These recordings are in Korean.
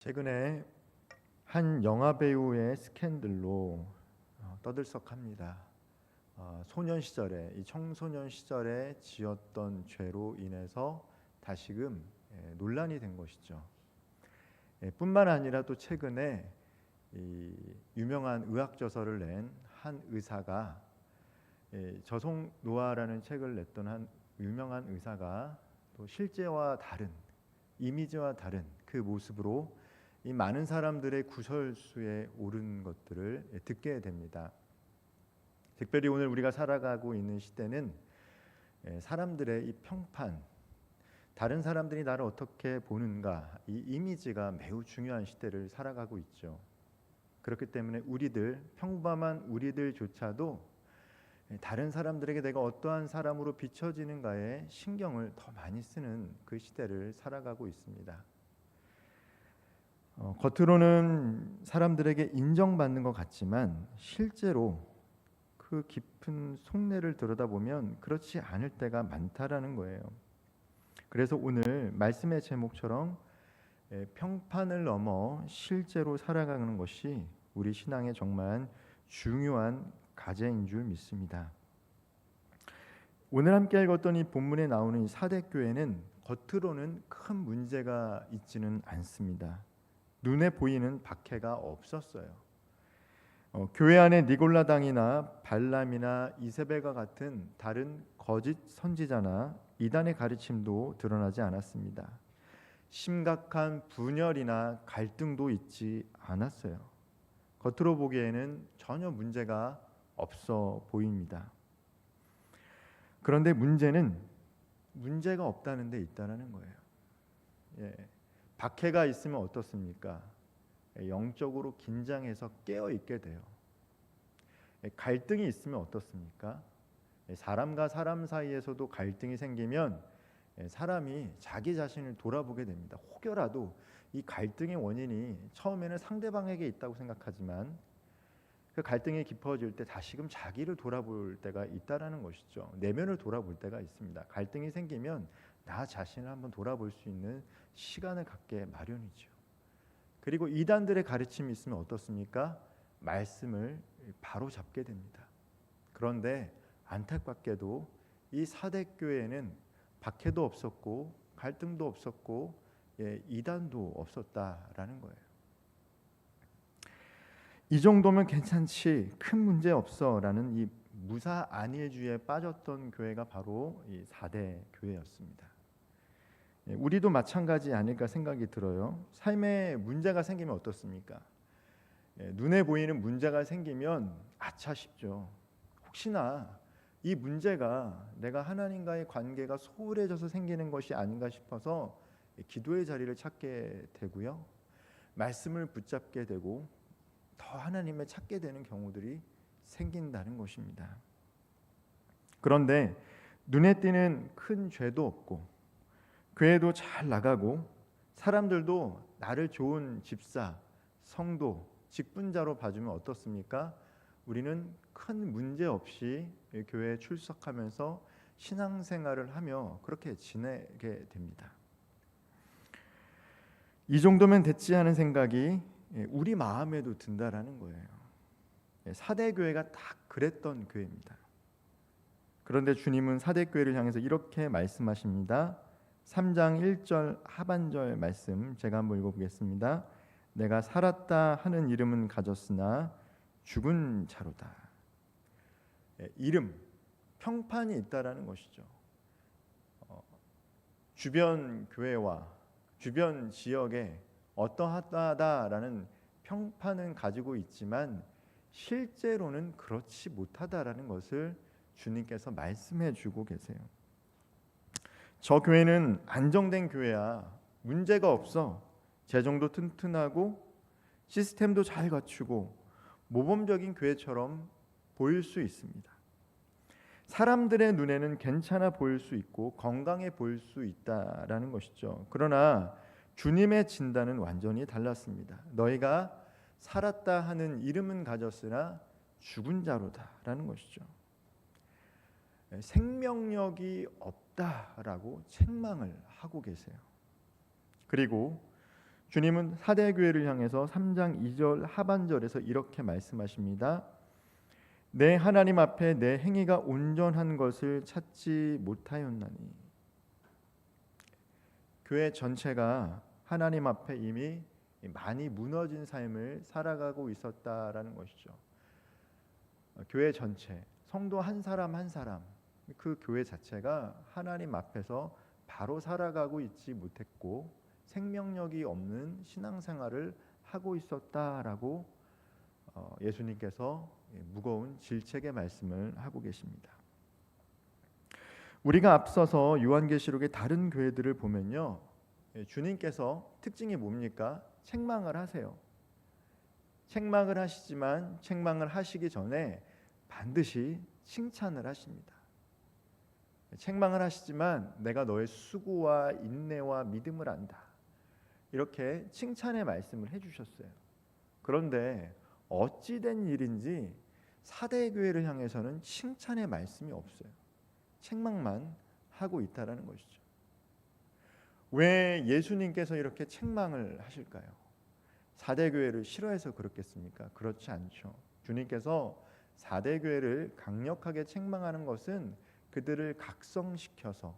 최근에 한 영화 배우의 스캔들로 떠들썩합니다. 소년 시절에 이 청소년 시절에 지었던 죄로 인해서 다시금 논란이 된 것이죠. 뿐만 아니라 또 최근에 이 유명한 의학 저서를 낸 한 의사가 저속 노화라는 책을 냈던 한 유명한 의사가 또 실제와 다른 이미지와 다른 그 모습으로 이 많은 사람들의 구설수에 오른 것들을 듣게 됩니다. 특별히 오늘 우리가 살아가고 있는 시대는 사람들의 이 평판, 다른 사람들이 나를 어떻게 보는가, 이 이미지가 매우 중요한 시대를 살아가고 있죠. 그렇기 때문에 우리들, 평범한 우리들조차도 다른 사람들에게 내가 어떠한 사람으로 비춰지는가에 신경을 더 많이 쓰는 그 시대를 살아가고 있습니다. 겉으로는 사람들에게 인정받는 것 같지만 실제로 그 깊은 속내를 들여다보면 그렇지 않을 때가 많다라는 거예요. 그래서 오늘 말씀의 제목처럼 평판을 넘어 실제로 살아가는 것이 우리 신앙의 정말 중요한 과제인 줄 믿습니다. 오늘 함께 읽었던 이 본문에 나오는 이 사대교회는 겉으로는 큰 문제가 있지는 않습니다. 눈에 보이는 박해가 없었어요. 교회 안에 니골라당이나 발람이나 이세벨과 같은 다른 거짓 선지자나 이단의 가르침도 드러나지 않았습니다. 심각한 분열이나 갈등도 있지 않았어요. 겉으로 보기에는 전혀 문제가 없어 보입니다. 그런데 문제는 문제가 없다는 데 있다는 거예요. 박해가 있으면 어떻습니까? 영적으로 긴장해서 깨어 있게 돼요. 갈등이 있으면 어떻습니까? 사람과 사람 사이에서도 갈등이 생기면 사람이 자기 자신을 돌아보게 됩니다. 혹여라도 이 갈등의 원인이 처음에는 상대방에게 있다고 생각하지만 그 갈등이 깊어질 때 다시금 자기를 돌아볼 때가 있다라는 것이죠. 내면을 돌아볼 때가 있습니다. 갈등이 생기면 나 자신을 한번 돌아볼 수 있는 시간을 갖게 마련이죠. 그리고 이단들의 가르침이 있으면 어떻습니까? 말씀을 바로 잡게 됩니다. 그런데 안타깝게도 이 사대교회에는 박해도 없었고 갈등도 없었고 이단도 없었다라는 거예요. 이 정도면 괜찮지, 큰 문제 없어라는 이 무사 안일주의에 빠졌던 교회가 바로 이 사대교회였습니다. 우리도 마찬가지 아닐까 생각이 들어요. 삶에 문제가 생기면 어떻습니까? 눈에 보이는 문제가 생기면 아차 싶죠. 혹시나 이 문제가 내가 하나님과의 관계가 소홀해져서 생기는 것이 아닌가 싶어서 기도의 자리를 찾게 되고요. 말씀을 붙잡게 되고 더 하나님을 찾게 되는 경우들이 생긴다는 것입니다. 그런데 눈에 띄는 큰 죄도 없고 교회도 잘 나가고 사람들도 나를 좋은 집사, 성도, 직분자로 봐주면 어떻습니까? 우리는 큰 문제 없이 교회에 출석하면서 신앙생활을 하며 그렇게 지내게 됩니다. 이 정도면 됐지 하는 생각이 우리 마음에도 든다라는 거예요. 사대교회가 딱 그랬던 교회입니다. 그런데 주님은 사대교회를 향해서 이렇게 말씀하십니다. 3장 1절 하반절 말씀 제가 한번 읽어보겠습니다. 내가 살았다 하는 이름은 가졌으나 죽은 자로다. 이름, 평판이 있다라는 것이죠. 주변 교회와 주변 지역에 어떠하다라는 평판은 가지고 있지만 실제로는 그렇지 못하다라는 것을 주님께서 말씀해 주고 계세요. 저 교회는 안정된 교회야. 문제가 없어. 재정도 튼튼하고 시스템도 잘 갖추고 모범적인 교회처럼 보일 수 있습니다. 사람들의 눈에는 괜찮아 보일 수 있고 건강해 보일 수 있다라는 것이죠. 그러나 주님의 진단은 완전히 달랐습니다. 너희가 살았다 하는 이름은 가졌으나 죽은 자로다라는 것이죠. 생명력이 없다라고 책망을 하고 계세요. 그리고 주님은 사대 교회를 향해서 3장 2절 하반절에서 이렇게 말씀하십니다. 내 하나님 앞에 내 행위가 온전한 것을 찾지 못하였나니. 교회 전체가 하나님 앞에 이미 많이 무너진 삶을 살아가고 있었다라는 것이죠. 교회 전체, 성도 한 사람 한 사람, 그 교회 자체가 하나님 앞에서 바로 살아가고 있지 못했고 생명력이 없는 신앙생활을 하고 있었다라고 예수님께서 무거운 질책의 말씀을 하고 계십니다. 우리가 앞서서 요한계시록의 다른 교회들을 보면요, 주님께서 특징이 뭡니까? 책망을 하세요. 책망을 하시지만 책망을 하시기 전에 반드시 칭찬을 하십니다. 책망을 하시지만 내가 너의 수고와 인내와 믿음을 안다. 이렇게 칭찬의 말씀을 해주셨어요. 그런데 어찌된 일인지 사대 교회를 향해서는 칭찬의 말씀이 없어요. 책망만 하고 있다라는 것이죠. 왜 예수님께서 이렇게 책망을 하실까요? 사대 교회를 싫어해서 그렇겠습니까? 그렇지 않죠. 주님께서 사대 교회를 강력하게 책망하는 것은 그들을 각성시켜서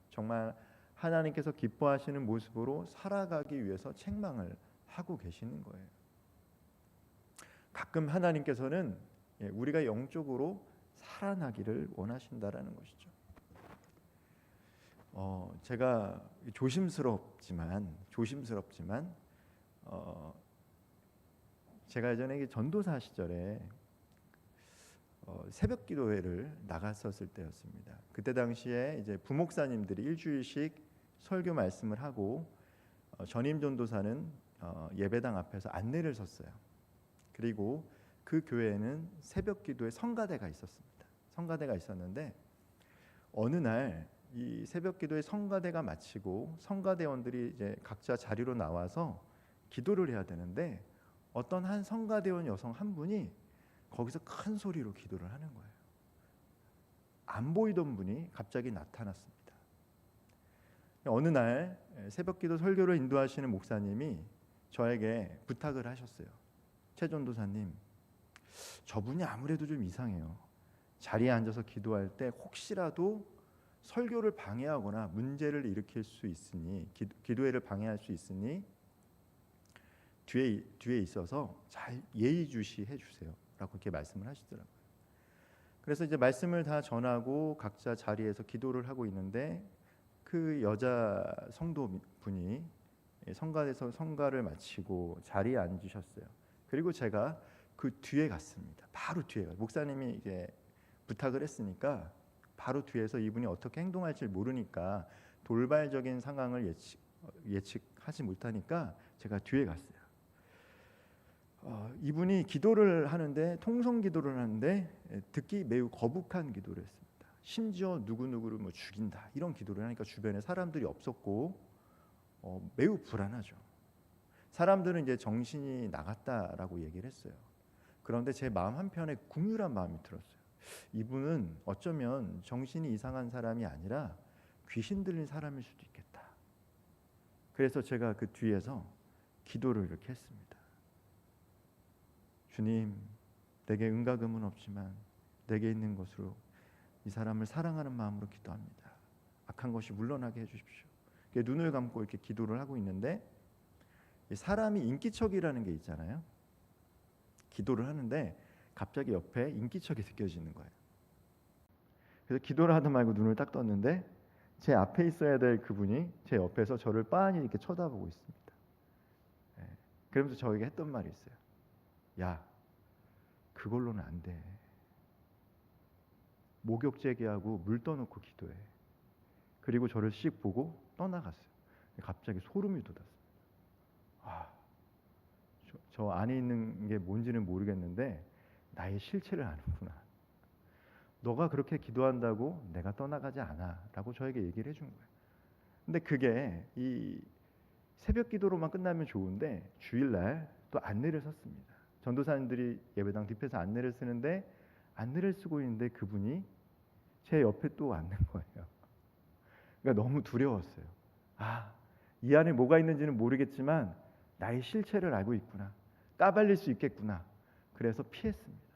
정말 하나님께서 기뻐하시는 모습으로 살아가기 위해서 책망을 하고 계시는 거예요. 가끔 하나님께서는 우리가 영적으로 살아나기를 원하신다라는 것이죠. 제가 조심스럽지만 제가 예전에 전도사 시절에 새벽 기도회를 나갔었을 때였습니다. 그때 당시에 이제 부목사님들이 일주일씩 설교 말씀을 하고 전임 전도사는 예배당 앞에서 안내를 섰어요. 그리고 그 교회에는 새벽 기도회 성가대가 있었습니다. 성가대가 있었는데 어느 날 이 새벽 기도회 성가대가 마치고 성가대원들이 이제 각자 자리로 나와서 기도를 해야 되는데 어떤 한 성가대원 여성 한 분이 거기서 큰 소리로 기도를 하는 거예요. 안 보이던 분이 갑자기 나타났습니다. 어느 날 새벽기도 설교를 인도하시는 목사님이 저에게 부탁을 하셨어요. 최 전도사님, 저분이 아무래도 좀 이상해요. 자리에 앉아서 기도할 때 혹시라도 설교를 방해하거나 문제를 일으킬 수 있으니 기도회를 방해할 수 있으니 뒤에 있어서 잘 예의주시해 주세요. 라고 이렇게 말씀을 하시더라고요. 그래서 이제 말씀을 다 전하고 각자 자리에서 기도를 하고 있는데 그 여자 성도분이 성가대에서 성가를 마치고 자리에 앉으셨어요. 그리고 제가 그 뒤에 갔습니다. 바로 뒤에 목사님이 이제 부탁을 했으니까 바로 뒤에서 이분이 어떻게 행동할지 모르니까 돌발적인 상황을 예측하지 못하니까 제가 뒤에 갔어요. 이분이 기도를 하는데 통성 기도를 하는데 듣기 매우 거북한 기도를 했습니다. 심지어 누구누구를 뭐 죽인다 이런 기도를 하니까 주변에 사람들이 없었고 매우 불안하죠. 사람들은 이제 정신이 나갔다라고 얘기를 했어요. 그런데 제 마음 한편에 궁휼한 마음이 들었어요. 이분은 어쩌면 정신이 이상한 사람이 아니라 귀신 들린 사람일 수도 있겠다. 그래서 제가 그 뒤에서 기도를 이렇게 했습니다. 주님, 내게 은과 금은 없지만 내게 있는 것으로 이 사람을 사랑하는 마음으로 기도합니다. 악한 것이 물러나게 해주십시오. 눈을 감고 이렇게 기도를 하고 있는데 사람이 인기척이라는 게 있잖아요. 기도를 하는데 갑자기 옆에 인기척이 느껴지는 거예요. 그래서 기도를 하다 말고 눈을 딱 떴는데 제 앞에 있어야 될 그분이 제 옆에서 저를 빤히 이렇게 쳐다보고 있습니다. 그러면서 저에게 했던 말이 있어요. 야, 그걸로는 안 돼. 목욕 제기하고 물 떠놓고 기도해. 그리고 저를 씩 보고 떠나갔어요. 갑자기 소름이 돋았어요. 저 안에 있는 게 뭔지는 모르겠는데 나의 실체를 아는구나. 너가 그렇게 기도한다고 내가 떠나가지 않아 라고 저에게 얘기를 해준 거예요. 근데 그게 이 새벽 기도로만 끝나면 좋은데 주일날 또 안내를 섰습니다. 전도사님들이 예배당 뒷에서 안내를 쓰는데 안내를 쓰고 있는데 그분이 제 옆에 또 앉는 거예요. 그러니까 너무 두려웠어요. 이 안에 뭐가 있는지는 모르겠지만 나의 실체를 알고 있구나. 까발릴 수 있겠구나. 그래서 피했습니다.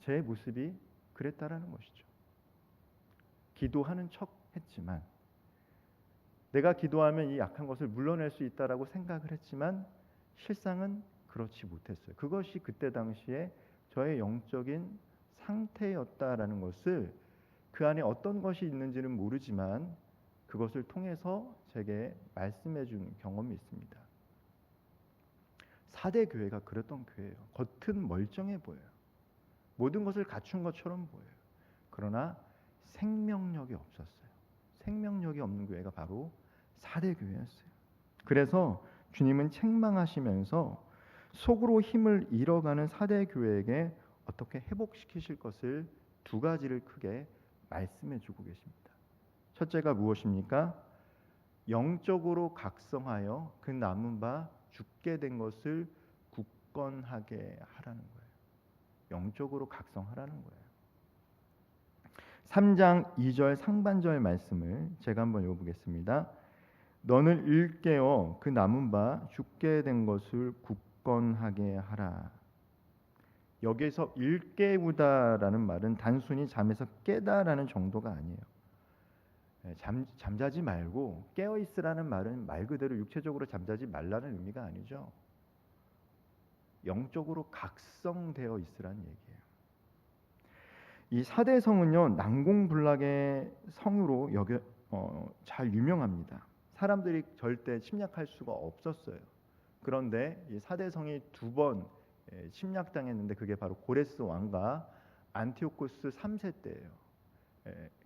제 모습이 그랬다라는 것이죠. 기도하는 척 했지만, 내가 기도하면 이 약한 것을 물러낼 수 있다라고 생각을 했지만 실상은 그렇지 못했어요. 그것이 그때 당시에 저의 영적인 상태였다라는 것을, 그 안에 어떤 것이 있는지는 모르지만 그것을 통해서 제게 말씀해 준 경험이 있습니다. 4대 교회가 그랬던 교회예요. 겉은 멀쩡해 보여요. 모든 것을 갖춘 것처럼 보여요. 그러나 생명력이 없었어요. 생명력이 없는 교회가 바로 4대 교회였어요. 그래서 주님은 책망하시면서 속으로 힘을 잃어가는 4대 교회에게 어떻게 회복시키실 것을 두 가지를 크게 말씀해 주고 계십니다. 첫째가 무엇입니까? 영적으로 각성하여 그 남은 바 죽게 된 것을 굳건하게 하라는 거예요. 영적으로 각성하라는 거예요. 3장 2절 상반절 말씀을 제가 한번 읽어보겠습니다. 너는 일깨어 그 남은 바 죽게 된 것을 굳건하게 하라. 여기에서 일깨우다라는 말은 단순히 잠에서 깨다라는 정도가 아니에요. 잠자지 말고 깨어 있으라는 말은 말 그대로 육체적으로 잠자지 말라는 의미가 아니죠. 영적으로 각성되어 있으라는 얘기예요. 이 4대 성은요, 난공불락의 성으로 잘 유명합니다. 사람들이 절대 침략할 수가 없었어요. 그런데 이 4대 성이 두 번 침략당했는데 그게 바로 고레스 왕과 안티오코스 3세 때예요.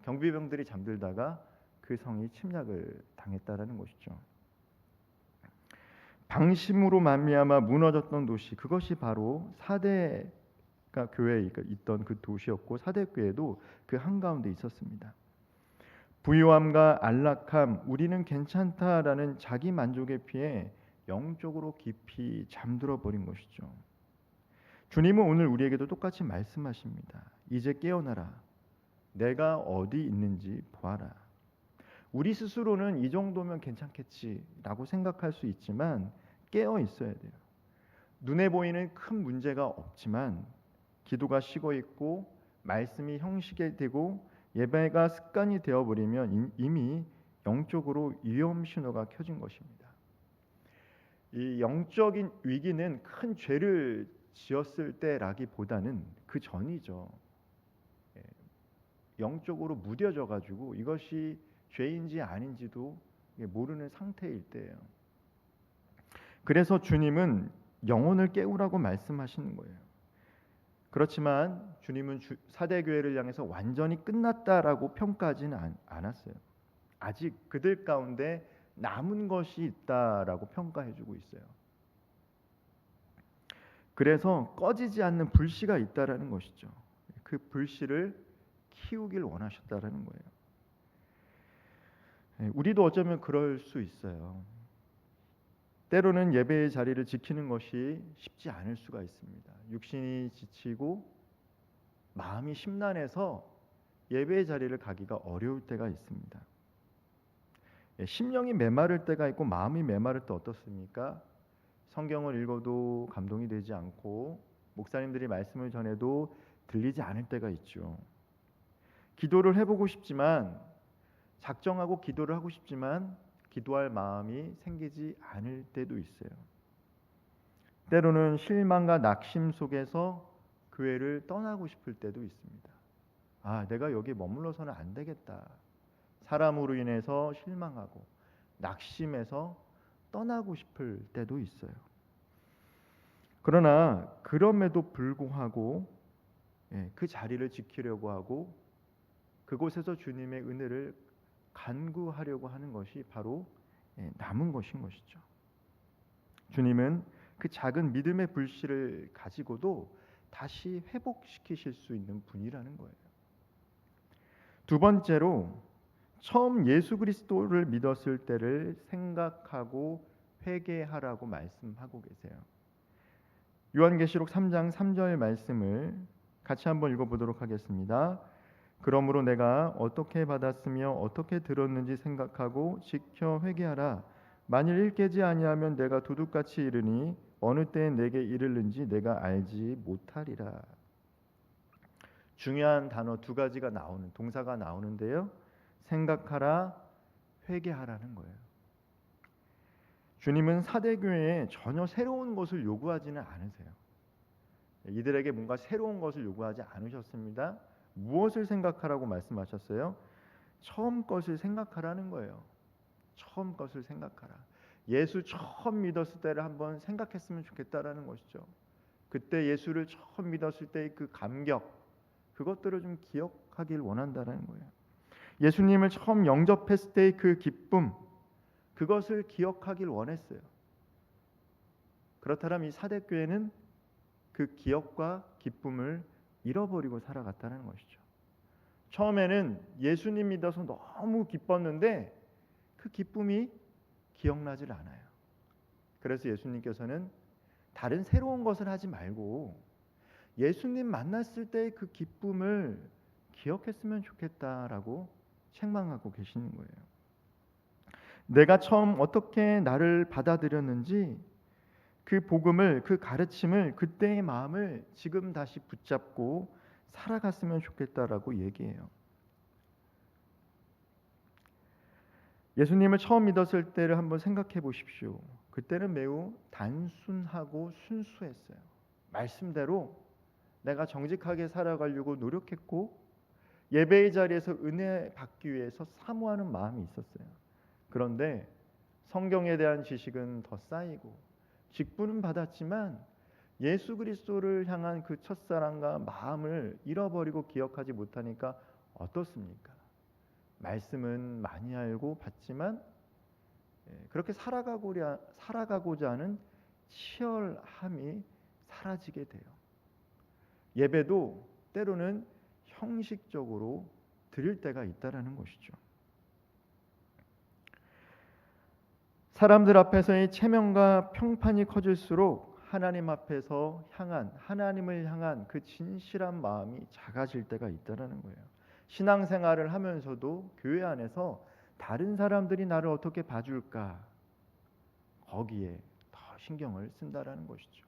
경비병들이 잠들다가 그 성이 침략을 당했다라는 것이죠. 방심으로 말미암아 무너졌던 도시, 그것이 바로 4대가 교회에 있던 그 도시였고 4대 교회도 그 한가운데 있었습니다. 부유함과 안락함, 우리는 괜찮다라는 자기 만족에 피해 영적으로 깊이 잠들어 버린 것이죠. 주님은 오늘 우리에게도 똑같이 말씀하십니다. 이제 깨어나라. 내가 어디 있는지 보아라. 우리 스스로는 이 정도면 괜찮겠지라고 생각할 수 있지만 깨어 있어야 돼요. 눈에 보이는 큰 문제가 없지만 기도가 식어 있고 말씀이 형식화되고 예배가 습관이 되어버리면 이미 영적으로 위험 신호가 켜진 것입니다. 이 영적인 위기는 큰 죄를 지었을 때라기보다는 그 전이죠. 영적으로 무뎌져 가지고 이것이 죄인지 아닌지도 모르는 상태일 때예요. 그래서 주님은 영혼을 깨우라고 말씀하시는 거예요. 그렇지만 주님은 4대 교회를 향해서 완전히 끝났다라고 평가하지는 않았어요. 아직 그들 가운데 남은 것이 있다라고 평가해주고 있어요. 그래서 꺼지지 않는 불씨가 있다라는 것이죠. 그 불씨를 키우길 원하셨다라는 거예요. 우리도 어쩌면 그럴 수 있어요. 때로는 예배의 자리를 지키는 것이 쉽지 않을 수가 있습니다. 육신이 지치고 마음이 심란해서 예배의 자리를 가기가 어려울 때가 있습니다. 심령이 메마를 때가 있고 마음이 메마를 때 어떻습니까? 성경을 읽어도 감동이 되지 않고 목사님들이 말씀을 전해도 들리지 않을 때가 있죠. 기도를 해보고 싶지만, 작정하고 기도를 하고 싶지만 기도할 마음이 생기지 않을 때도 있어요. 때로는 실망과 낙심 속에서 교회를 떠나고 싶을 때도 있습니다. 내가 여기 머물러서는 안 되겠다. 사람으로 인해서 실망하고 낙심해서 떠나고 싶을 때도 있어요. 그러나 그럼에도 불구하고 그 자리를 지키려고 하고 그곳에서 주님의 은혜를 간구하려고 하는 것이 바로 남은 것인 것이죠. 주님은 그 작은 믿음의 불씨를 가지고도 다시 회복시키실 수 있는 분이라는 거예요. 두 번째로, 처음 예수 그리스도를 믿었을 때를 생각하고 회개하라고 말씀하고 계세요. 요한계시록 3장 3절 말씀을 같이 한번 읽어보도록 하겠습니다. 그러므로 내가 어떻게 받았으며 어떻게 들었는지 생각하고 지켜 회개하라. 만일 일깨지 아니하면 내가 도둑같이 이르니 어느 때에 내게 이르는지 내가 알지 못하리라. 중요한 단어 두 가지가 동사가 나오는데요. 생각하라, 회개하라는 거예요. 주님은 사대교회에 전혀 새로운 것을 요구하지는 않으세요. 이들에게 뭔가 새로운 것을 요구하지 않으셨습니다. 무엇을 생각하라고 말씀하셨어요? 처음 것을 생각하라는 거예요. 처음 것을 생각하라. 예수 처음 믿었을 때를 한번 생각했으면 좋겠다라는 것이죠. 그때 예수를 처음 믿었을 때의 그 감격, 그것들을 좀 기억하길 원한다는 거예요. 예수님을 처음 영접했을 때의 그 기쁨, 그것을 기억하길 원했어요. 그렇다면 이 사대교회는 그 기억과 기쁨을 잃어버리고 살아갔다는 것이죠. 처음에는 예수님 믿어서 너무 기뻤는데 그 기쁨이 기억나질 않아요. 그래서 예수님께서는 다른 새로운 것을 하지 말고 예수님 만났을 때의 그 기쁨을 기억했으면 좋겠다라고 책망하고 계시는 거예요. 내가 처음 어떻게 나를 받아들였는지 그 복음을, 그 가르침을, 그때의 마음을 지금 다시 붙잡고 살아갔으면 좋겠다라고 얘기해요. 예수님을 처음 믿었을 때를 한번 생각해 보십시오. 그때는 매우 단순하고 순수했어요. 말씀대로 내가 정직하게 살아가려고 노력했고 예배의 자리에서 은혜 받기 위해서 사모하는 마음이 있었어요. 그런데 성경에 대한 지식은 더 쌓이고 직분은 받았지만 예수 그리스도를 향한 그 첫사랑과 마음을 잃어버리고 기억하지 못하니까 어떻습니까? 말씀은 많이 알고 받지만 그렇게 살아가고자 하는 치열함이 사라지게 돼요. 예배도 때로는 형식적으로 드릴 때가 있다라는 것이죠. 사람들 앞에서의 체면과 평판이 커질수록 하나님 앞에서 하나님을 향한 그 진실한 마음이 작아질 때가 있다라는 거예요. 신앙생활을 하면서도 교회 안에서 다른 사람들이 나를 어떻게 봐줄까, 거기에 더 신경을 쓴다라는 것이죠.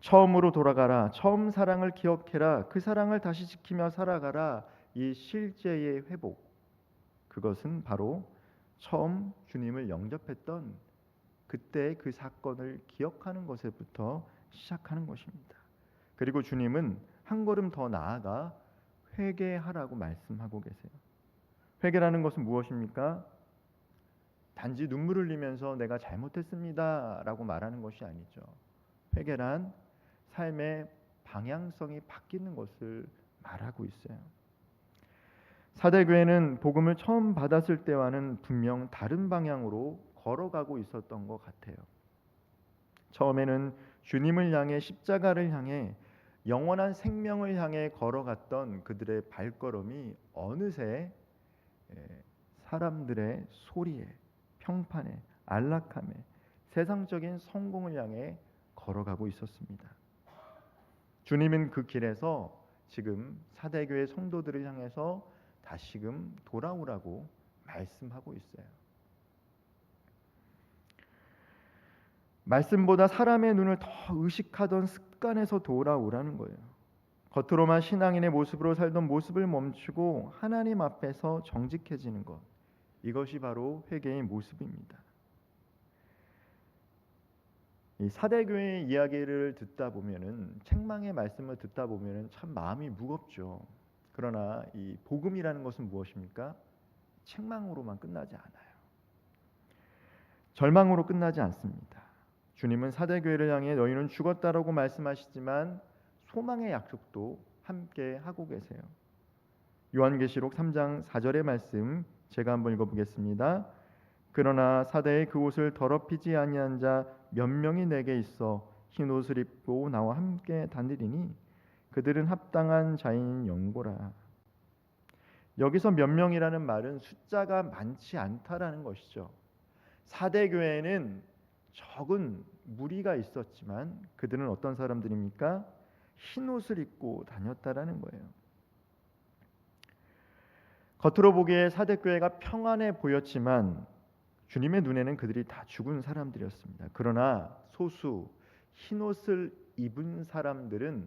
처음으로 돌아가라, 처음 사랑을 기억해라, 그 사랑을 다시 지키며 살아가라. 이 실제의 회복, 그것은 바로 처음 주님을 영접했던 그때 그 사건을 기억하는 것에부터 시작하는 것입니다. 그리고 주님은 한 걸음 더 나아가 회개하라고 말씀하고 계세요. 회개라는 것은 무엇입니까? 단지 눈물 흘리면서 내가 잘못했습니다라고 말하는 것이 아니죠. 회개란 삶의 방향성이 바뀌는 것을 말하고 있어요. 사대교회는 복음을 처음 받았을 때와는 분명 다른 방향으로 걸어가고 있었던 것 같아요. 처음에는 주님을 향해, 십자가를 향해, 영원한 생명을 향해 걸어갔던 그들의 발걸음이 어느새 사람들의 소리에, 평판에, 안락함에, 세상적인 성공을 향해 걸어가고 있었습니다. 주님은 그 길에서 지금 사대교회 성도들을 향해서 다시금 돌아오라고 말씀하고 있어요. 말씀보다 사람의 눈을 더 의식하던 습관에서 돌아오라는 거예요. 겉으로만 신앙인의 모습으로 살던 모습을 멈추고 하나님 앞에서 정직해지는 것, 이것이 바로 회개의 모습입니다. 이 사대교회의 이야기를 듣다 보면은, 책망의 말씀을 듣다 보면은 참 마음이 무겁죠. 그러나 이 복음이라는 것은 무엇입니까? 책망으로만 끝나지 않아요. 절망으로 끝나지 않습니다. 주님은 사대교회를 향해 너희는 죽었다라고 말씀하시지만 소망의 약속도 함께 하고 계세요. 요한계시록 3장 4절의 말씀 제가 한번 읽어보겠습니다. 그러나 사대의 그 옷을 더럽히지 아니한 자 몇 명이 내게 있어 흰 옷을 입고 나와 함께 다니리니 그들은 합당한 자인 영고라. 여기서 몇 명이라는 말은 숫자가 많지 않다라는 것이죠. 사대교회에는 적은 무리가 있었지만 그들은 어떤 사람들입니까? 흰 옷을 입고 다녔다라는 거예요. 겉으로 보기에 사대교회가 평안해 보였지만 주님의 눈에는 그들이 다 죽은 사람들이었습니다. 그러나 소수 흰옷을 입은 사람들은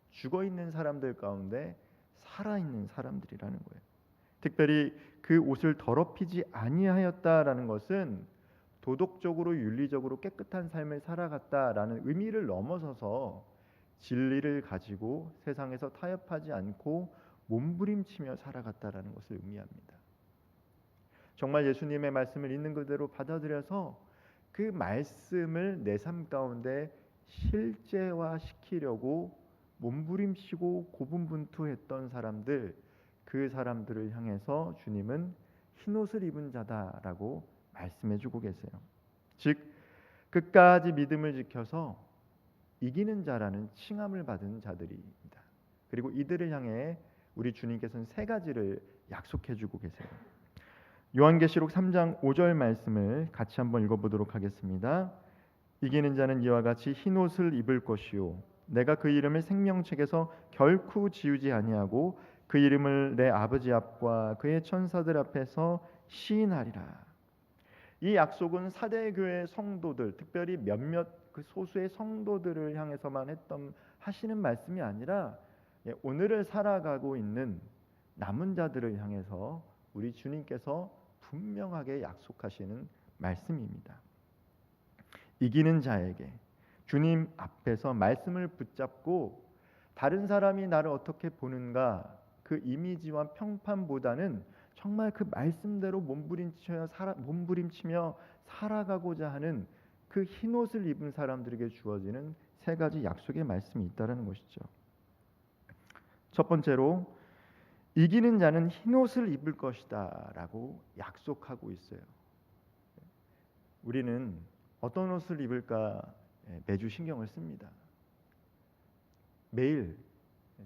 죽어있는 사람들 가운데 살아있는 사람들이라는 거예요. 특별히 그 옷을 더럽히지 아니하였다라는 것은 도덕적으로 윤리적으로 깨끗한 삶을 살아갔다라는 의미를 넘어서서 진리를 가지고 세상에서 타협하지 않고 몸부림치며 살아갔다라는 것을 의미합니다. 정말 예수님의 말씀을 있는 그대로 받아들여서 그 말씀을 내 삶 가운데 실제화시키려고 몸부림치고 고분분투했던 사람들, 그 사람들을 향해서 주님은 흰옷을 입은 자다라고 말씀해주고 계세요. 즉 끝까지 믿음을 지켜서 이기는 자라는 칭함을 받은 자들입니다. 그리고 이들을 향해 우리 주님께서는 세 가지를 약속해주고 계세요. 요한계시록 3장 5절 말씀을 같이 한번 읽어보도록 하겠습니다. 이기는 자는 이와 같이 흰옷을 입을 것이요 내가 그 이름을 생명책에서 결코 지우지 아니하고 그 이름을 내 아버지 앞과 그의 천사들 앞에서 시인하리라. 이 약속은 사대교회 성도들, 특별히 몇몇 그 소수의 성도들을 향해서만 하시는 말씀이 아니라 오늘을 살아가고 있는 남은 자들을 향해서 우리 주님께서 분명하게 약속하시는 말씀입니다. 이기는 자에게 주님 앞에서 말씀을 붙잡고 다른 사람이 나를 어떻게 보는가 그 이미지와 평판보다는 정말 그 말씀대로 몸부림치며 살아가고자 하는 그 흰옷을 입은 사람들에게 주어지는 세 가지 약속의 말씀이 있다는 것이죠. 첫 번째로 이기는 자는 흰옷을 입을 것이다 라고 약속하고 있어요. 우리는 어떤 옷을 입을까 매주 신경을 씁니다. 매일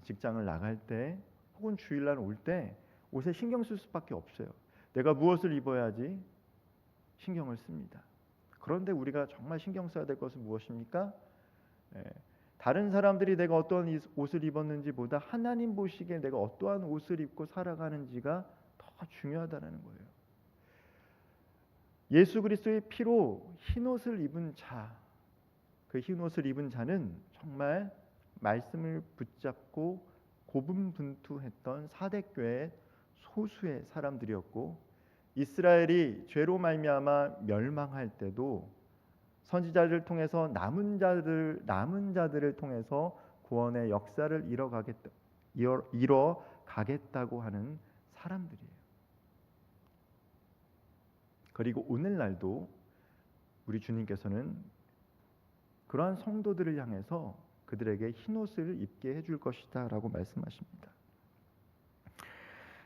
직장을 나갈 때 혹은 주일날 올 때 옷에 신경 쓸 수밖에 없어요. 내가 무엇을 입어야지 신경을 씁니다. 그런데 우리가 정말 신경 써야 될 것은 무엇입니까? 다른 사람들이 내가 어떠한 옷을 입었는지 보다 하나님 보시기에 내가 어떠한 옷을 입고 살아가는지가 더 중요하다는 거예요. 예수 그리스도의 피로 흰옷을 입은 자, 그 흰옷을 입은 자는 정말 말씀을 붙잡고 고분분투했던 사대교회의 소수의 사람들이었고 이스라엘이 죄로 말미암아 멸망할 때도 선지자들을 통해서 남은 자들을 통해서 구원의 역사를 이뤄가겠다고 하는 사람들이에요. 그리고 오늘날도 우리 주님께서는 그러한 성도들을 향해서 그들에게 흰옷을 입게 해줄 것이다 라고 말씀하십니다.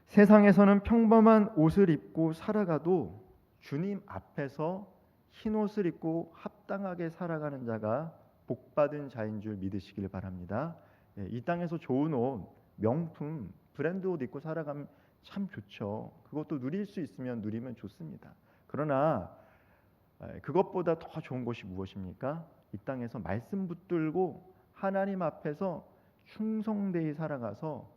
세상에서는 평범한 옷을 입고 살아가도 주님 앞에서 흰옷을 입고 합당하게 살아가는 자가 복받은 자인 줄 믿으시길 바랍니다. 이 땅에서 좋은 옷, 명품, 브랜드 옷 입고 살아가면 참 좋죠. 그것도 누릴 수 있으면 누리면 좋습니다. 그러나 그것보다 더 좋은 것이 무엇입니까? 이 땅에서 말씀 붙들고 하나님 앞에서 충성되이 살아가서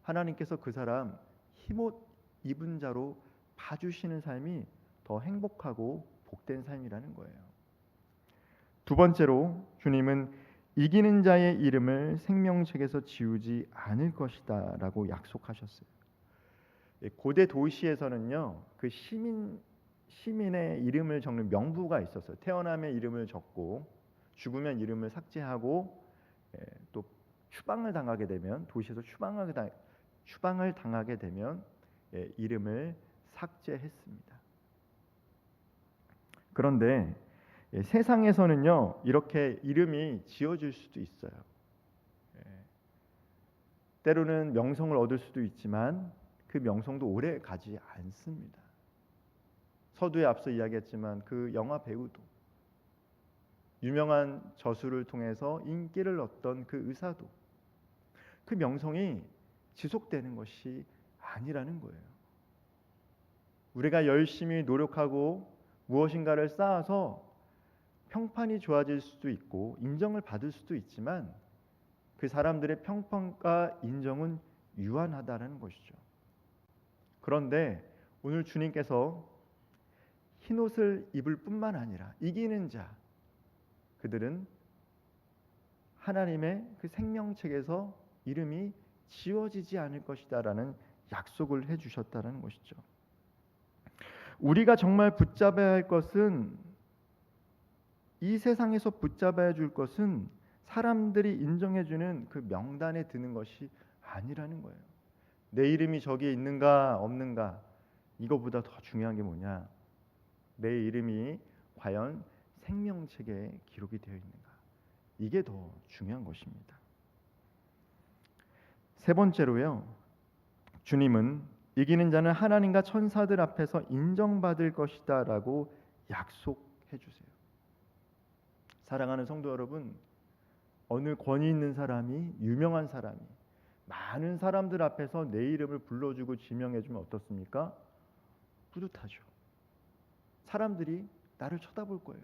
하나님께서 그 사람 흰옷 입은 자로 봐주시는 삶이 더 행복하고 복된 삶이라는 거예요. 두 번째로 주님은 이기는 자의 이름을 생명책에서 지우지 않을 것이다 라고 약속하셨어요. 고대 도시에서는요 그 시민의 이름을 적는 명부가 있었어요. 태어나면 이름을 적고 죽으면 이름을 삭제하고 또 추방을 당하게 되면 도시에서 추방을 당하게 되면 이름을 삭제했습니다. 그런데 세상에서는요 이렇게 이름이 지어질 수도 있어요. 때로는 명성을 얻을 수도 있지만 그 명성도 오래 가지 않습니다. 서두에 앞서 이야기했지만 그 영화 배우도 유명한 저술을 통해서 인기를 얻던 그 의사도 그 명성이 지속되는 것이 아니라는 거예요. 우리가 열심히 노력하고 무엇인가를 쌓아서 평판이 좋아질 수도 있고 인정을 받을 수도 있지만 그 사람들의 평판과 인정은 유한하다는 것이죠. 그런데 오늘 주님께서 흰옷을 입을 뿐만 아니라 이기는 자, 그들은 하나님의 그 생명책에서 이름이 지워지지 않을 것이다라는 약속을 해주셨다는 것이죠. 우리가 정말 붙잡아야 할 것은, 이 세상에서 붙잡아야 줄 것은 사람들이 인정해주는 그 명단에 드는 것이 아니라는 거예요. 내 이름이 저기에 있는가 없는가, 이거보다 더 중요한 게 뭐냐, 내 이름이 과연 생명책에 기록이 되어 있는가, 이게 더 중요한 것입니다. 세 번째로요, 주님은 이기는 자는 하나님과 천사들 앞에서 인정받을 것이다 라고 약속해 주세요. 사랑하는 성도 여러분, 어느 권위 있는 사람이, 유명한 사람이 많은 사람들 앞에서 내 이름을 불러주고 지명해 주면 어떻습니까? 뿌듯하죠. 사람들이 나를 쳐다볼 거예요.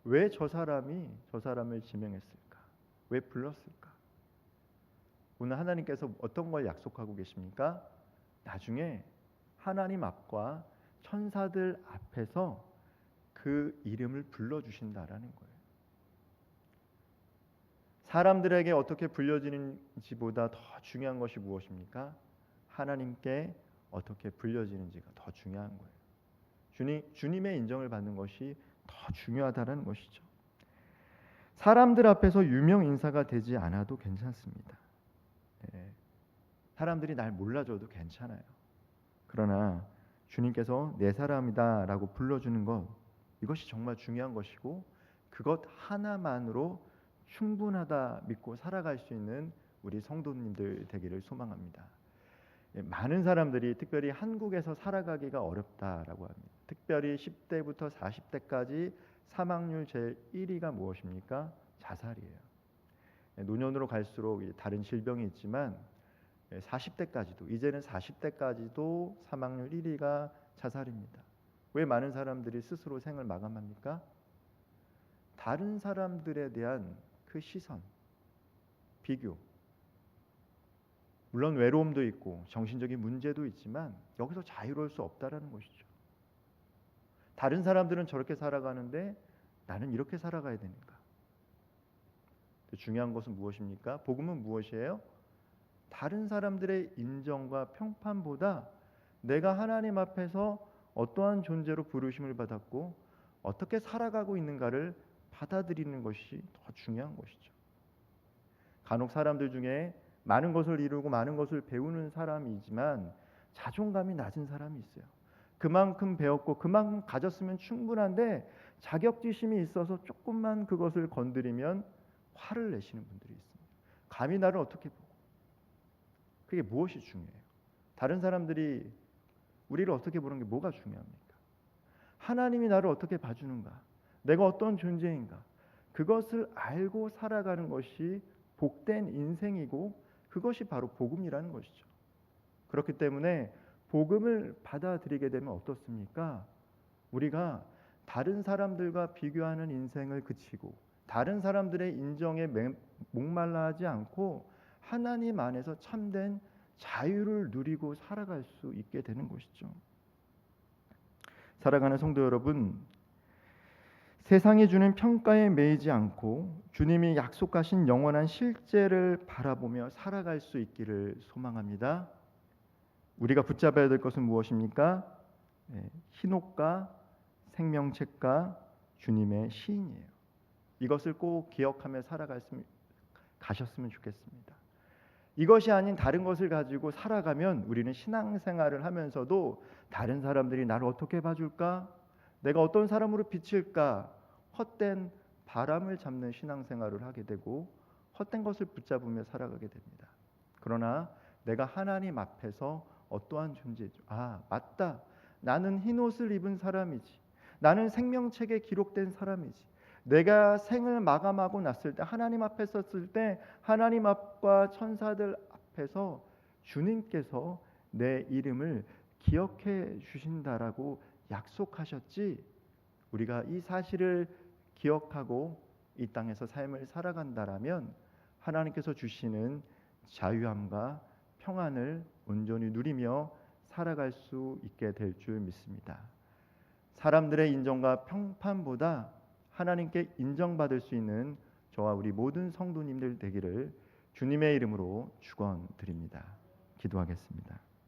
왜 저 사람이 저 사람을 지명했을까? 왜 불렀을까? 오늘 하나님께서 어떤 걸 약속하고 계십니까? 나중에 하나님 앞과 천사들 앞에서 그 이름을 불러주신다라는 거예요. 사람들에게 어떻게 불려지는지보다 더 중요한 것이 무엇입니까? 하나님께 어떻게 불려지는지가 더 중요한 거예요. 주님의 인정을 받는 것이 더 중요하다는 것이죠. 사람들 앞에서 유명 인사가 되지 않아도 괜찮습니다. 사람들이 날 몰라줘도 괜찮아요. 그러나 주님께서 내 사람이다라고 불러주는 것, 이것이 정말 중요한 것이고 그것 하나만으로 충분하다 믿고 살아갈 수 있는 우리 성도님들 되기를 소망합니다. 많은 사람들이 특별히 한국에서 살아가기가 어렵다라고 합니다. 특별히 10대부터 40대까지 사망률 제일 1위가 무엇입니까? 자살이에요. 노년으로 갈수록 다른 질병이 있지만 40대까지도, 이제는 40대까지도 사망률 1위가 자살입니다. 왜 많은 사람들이 스스로 생을 마감합니까? 다른 사람들에 대한 그 시선, 비교, 물론 외로움도 있고 정신적인 문제도 있지만 여기서 자유로울 수 없다라는 것이죠. 다른 사람들은 저렇게 살아가는데 나는 이렇게 살아가야 되는가? 중요한 것은 무엇입니까? 복음은 무엇이에요? 다른 사람들의 인정과 평판보다 내가 하나님 앞에서 어떠한 존재로 부르심을 받았고 어떻게 살아가고 있는가를 받아들이는 것이 더 중요한 것이죠. 간혹 사람들 중에 많은 것을 이루고 많은 것을 배우는 사람이지만 자존감이 낮은 사람이 있어요. 그만큼 배웠고 그만큼 가졌으면 충분한데 자격지심이 있어서 조금만 그것을 건드리면 화를 내시는 분들이 있습니다. 감히 나를 어떻게 보고. 그게 무엇이 중요해요? 다른 사람들이 우리를 어떻게 보는 게 뭐가 중요합니까? 하나님이 나를 어떻게 봐주는가? 내가 어떤 존재인가? 그것을 알고 살아가는 것이 복된 인생이고 그것이 바로 복음이라는 것이죠. 그렇기 때문에 복음을 받아들이게 되면 어떻습니까? 우리가 다른 사람들과 비교하는 인생을 그치고 다른 사람들의 인정에 목말라 하지 않고 하나님 안에서 참된 자유를 누리고 살아갈 수 있게 되는 것이죠. 사랑하는 성도 여러분, 세상이 주는 평가에 매이지 않고 주님이 약속하신 영원한 실제를 바라보며 살아갈 수 있기를 소망합니다. 우리가 붙잡아야 될 것은 무엇입니까? 흰옷과 생명책과 주님의 시인이에요. 이것을 꼭 기억하며 가셨으면 좋겠습니다. 이것이 아닌 다른 것을 가지고 살아가면 우리는 신앙생활을 하면서도 다른 사람들이 나를 어떻게 봐줄까? 내가 어떤 사람으로 비칠까? 헛된 바람을 잡는 신앙생활을 하게 되고 헛된 것을 붙잡으며 살아가게 됩니다. 그러나 내가 하나님 앞에서 어떠한 존재죠? 아, 맞다. 나는 흰옷을 입은 사람이지. 나는 생명책에 기록된 사람이지. 내가 생을 마감하고 났을 때 하나님 앞에 섰을 때 하나님 앞과 천사들 앞에서 주님께서 내 이름을 기억해 주신다라고 약속하셨지. 우리가 이 사실을 기억하고 이 땅에서 삶을 살아간다라면 하나님께서 주시는 자유함과 평안을 온전히 누리며 살아갈 수 있게 될 줄 믿습니다. 사람들의 인정과 평판보다 하나님께 인정받을 수 있는 저와 우리 모든 성도님들 되기를 주님의 이름으로 축원드립니다. 기도하겠습니다.